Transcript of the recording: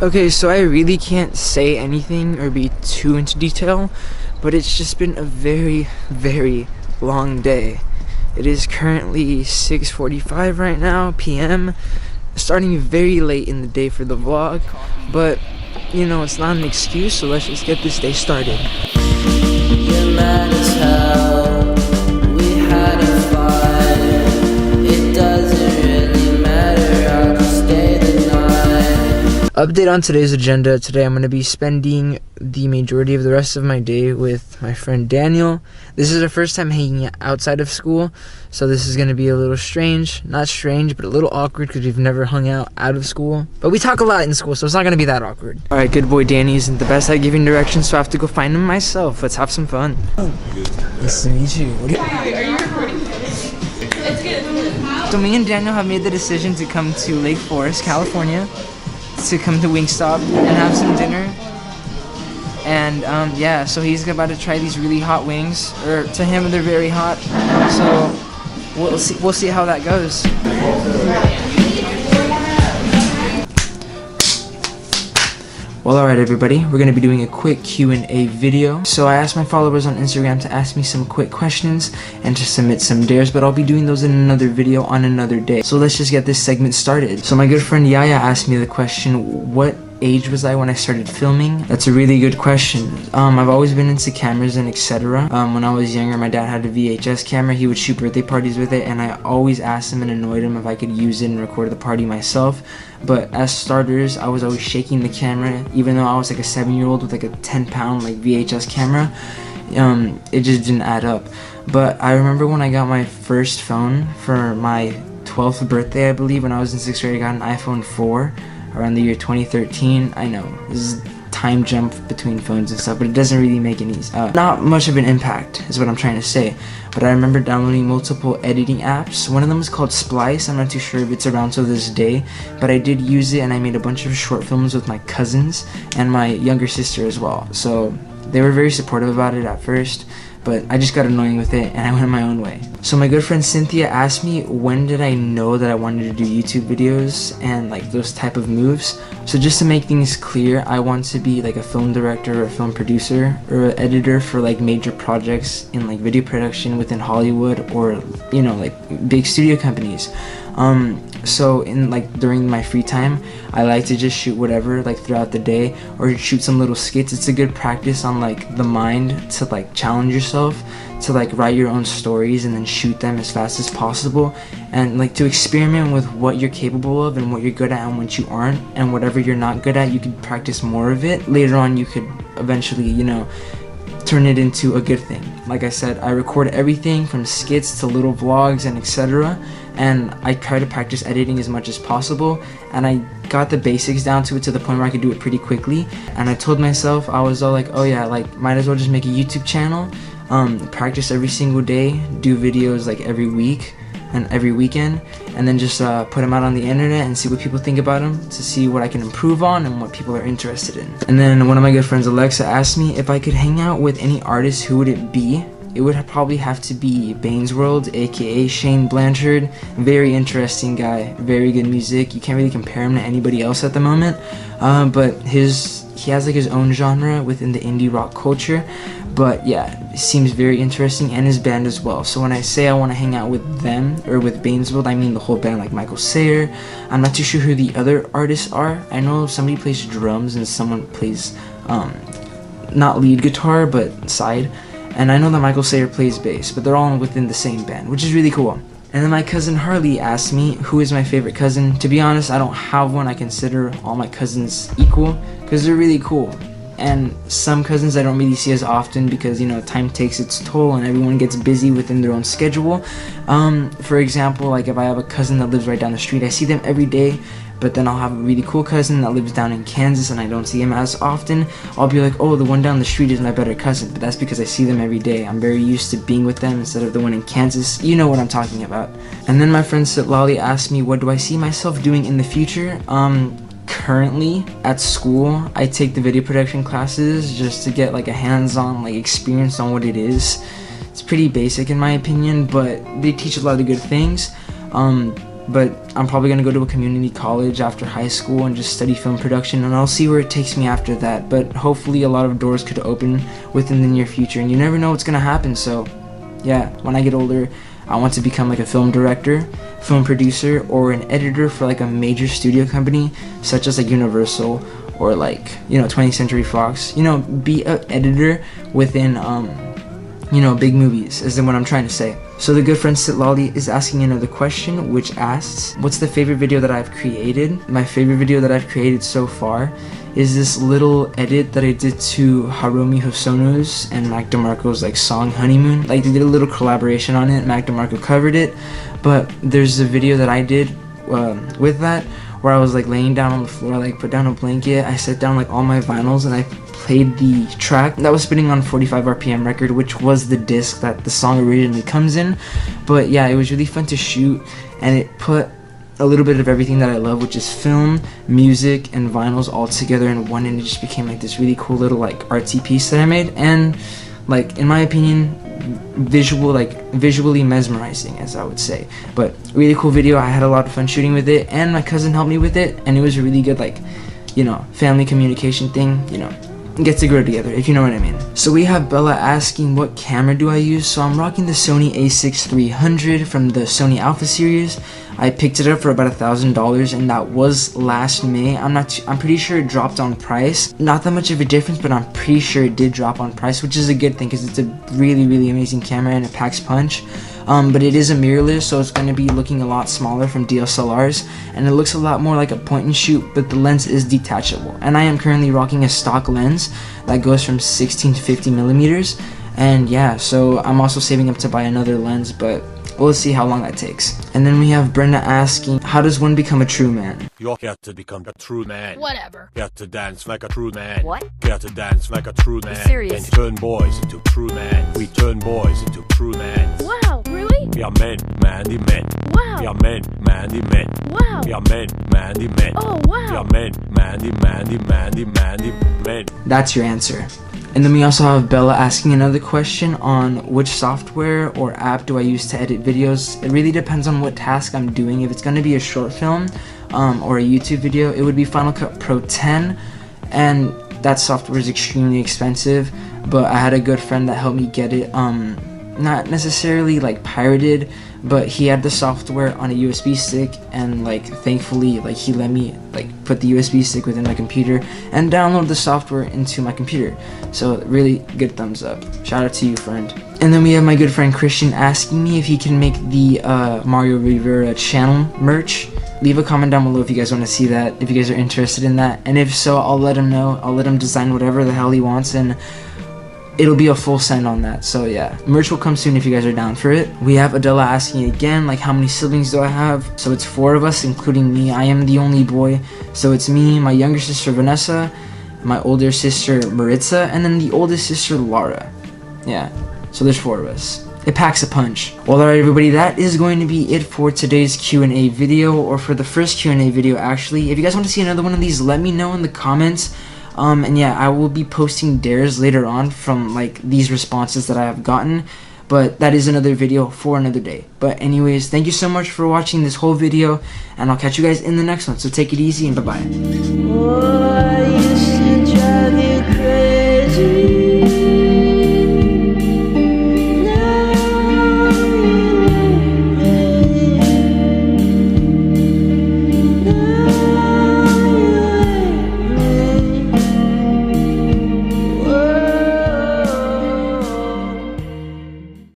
Okay, so I really can't say anything or be too into detail, but it's just been a very, very long day. It is currently 6:45 right now, p.m. Starting very late in the day for the vlog, but you know, it's not an excuse, so let's just get this day started. You're mad as hell. We had a fight. It doesn't really matter. I'll just stay the night. Update on today's agenda. Today I'm going to be spending the majority of the rest of my day with my friend Daniel. This is our first time hanging outside of school, so this is going to be a little strange. Not strange, but a little awkward because we've never hung out of school. But we talk a lot in school, so it's not going to be that awkward. Alright, good boy Danny isn't the best at giving directions, so I have to go find him myself. Let's have some fun. Nice to meet you. Are you recording? It's good. So me and Daniel have made the decision to come to Lake Forest, California, to come to Wingstop and have some dinner. And yeah, so he's about to try these really hot wings, or to him they're very hot. So we'll see how that goes. Well, alright everybody, we're going to be doing a quick Q&A video. So I asked my followers on Instagram to ask me some quick questions and to submit some dares, but I'll be doing those in another video on another day. So let's just get this segment started. So my good friend Yaya asked me the question, what age was I when I started filming? That's a really good question. I've always been into cameras and etc. When I was younger, my dad had a VHS camera. He would shoot birthday parties with it, and I always asked him and annoyed him if I could use it and record the party myself. But as starters, I was always shaking the camera, even though I was like a 7-year-old with like a 10-pound like VHS camera. It just didn't add up. But I remember when I got my first phone for my 12th birthday, I believe, when I was in 6th grade, I got an iPhone 4 around the year 2013. I know, this is time jump between phones and stuff, but it doesn't really make any, not much of an impact is what I'm trying to say. But I remember downloading multiple editing apps. One of them is called Splice. I'm not too sure if it's around to this day, but I did use it, and I made a bunch of short films with my cousins and my younger sister as well. So they were very supportive about it at first, but I just got annoying with it and I went my own way. So my good friend Cynthia asked me, when did I know that I wanted to do YouTube videos and like those type of moves? So just to make things clear, I want to be like a film director or a film producer or an editor for like major projects in like video production within Hollywood, or you know, like big studio companies. So in like during my free time, I like to just shoot whatever like throughout the day, or shoot some little skits. It's a good practice on like the mind to like challenge yourself to like write your own stories and then shoot them as fast as possible, and like to experiment with what you're capable of and what you're good at and what you aren't, and whatever you're not good at, you can practice more of it. Later on you could eventually, you know, turn it into a good thing. Like I said, I record everything from skits to little vlogs and etc. And I try to practice editing as much as possible, and I got the basics down to it to the point where I could do it pretty quickly. And I told myself, I was all like, oh yeah, like might as well just make a YouTube channel, practice every single day, do videos like every week and every weekend, and then just put them out on the internet and see what people think about them, to see what I can improve on and what people are interested in. And then one of my good friends, Alexa, asked me if I could hang out with any artist, who would it be? It would probably have to be Bane's World, aka Shane Blanchard. Very interesting guy, very good music. You can't really compare him to anybody else at the moment, but he has like his own genre within the indie rock culture. But yeah, it seems very interesting, and his band as well. So when I say I want to hang out with them, or with Bane's World, I mean the whole band, like Michael Sayer. I'm not too sure who the other artists are. I know somebody plays drums and someone plays, not lead guitar, but side. And I know that Michael Sayer plays bass, but they're all within the same band, which is really cool. And then my cousin Harley asked me, who is my favorite cousin? To be honest, I don't have one. I consider all my cousins equal, because they're really cool. And some cousins I don't really see as often, because, you know, time takes its toll and everyone gets busy within their own schedule. For example, like if I have a cousin that lives right down the street, I see them every day. But then I'll have a really cool cousin that lives down in Kansas and I don't see him as often. I'll be like, oh, the one down the street is my better cousin, but that's because I see them every day. I'm very used to being with them instead of the one in Kansas. You know what I'm talking about. And then my friend Sitlali asked me, what do I see myself doing in the future? Currently at school, I take the video production classes just to get like a hands-on like experience on what it is. It's pretty basic in my opinion, but they teach a lot of good things. but I'm probably gonna go to a community college after high school and just study film production, and I'll see where it takes me after that. But hopefully a lot of doors could open within the near future, and you never know what's gonna happen. So yeah, when I get older, I want to become like a film director, film producer, or an editor for like a major studio company such as like Universal or like, 20th Century Fox. Be an editor within big movies is what I'm trying to say. So the good friend Sitlali is asking another question, which asks, what's the favorite video that I've created? My favorite video that I've created so far is this little edit that I did to Harumi Hosono's and Mac DeMarco's like song Honeymoon. Like they did a little collaboration on it. Mac DeMarco covered it, but there's a video that I did with that where I was like laying down on the floor, like put down a blanket, I set down like all my vinyls, and I played the track that was spinning on 45 RPM record, which was the disc that the song originally comes in. But yeah, it was really fun to shoot, and it put a little bit of everything that I love, which is film, music, and vinyls all together in one, and it just became like this really cool little like artsy piece that I made, and like in my opinion, visually mesmerizing, as I would say. But really cool video. I had a lot of fun shooting with it, and my cousin helped me with it, and it was a really good like family communication thing, get to grow together, if you know what I mean. So we have Bella asking, what camera do I use? So I'm rocking the Sony a6-300 from the Sony Alpha series. I picked it up for about $1,000, and that was last May. I'm pretty sure it dropped on price. Not that much of a difference, but I'm pretty sure it did drop on price, which is a good thing because it's a really, really amazing camera and it packs punch. But it is a mirrorless, so it's going to be looking a lot smaller from DSLRs, and it looks a lot more like a point and shoot, but the lens is detachable. And I am currently rocking a stock lens that goes from 16 to 50 millimeters. And yeah, so I'm also saving up to buy another lens, but we'll see how long that takes. And then we have Brenda asking, how does one become a true man? You got to become a true man. Whatever. Got to dance like a true man. What? Got to dance like a true man. Serious? And turn boys into true men. We turn boys into true men. Wow, really? We are men, manly men. Wow. We are men, manly men. Wow. We are men, manly men. Oh, We wow. are men, manly men. That's your answer. And then we also have Bella asking another question on which software or app do I use to edit videos. It really depends on what task I'm doing. If it's going to be a short film or a YouTube video, it would be Final Cut Pro 10, and that software is extremely expensive, but I had a good friend that helped me get it, not necessarily like pirated, but he had the software on a USB stick, and like thankfully like he let me like put the USB stick within my computer and download the software into my computer. So really good thumbs up. Shout out to you, friend. And then we have my good friend Christian asking me if he can make the Mario Rivera channel merch. Leave a comment down below if you guys want to see that, if you guys are interested in that, and if so, I'll let him know. I'll let him design whatever the hell he wants, and it'll be a full send on that. So yeah, merch will come soon if you guys are down for it. We have Adela asking again, like, how many siblings do I have? So it's 4 of us, including me. I am the only boy, so it's me, my younger sister Vanessa, my older sister Maritza, and then the oldest sister Laura. Yeah, so there's 4 of us. It packs a punch. Well, alright everybody, that is going to be it for today's Q&A video, or for the first Q&A video actually. If you guys want to see another one of these, let me know in the comments. And yeah, I will be posting dares later on from like these responses that I have gotten, but that is another video for another day. But anyways, thank you so much for watching this whole video, and I'll catch you guys in the next one. So take it easy and bye-bye.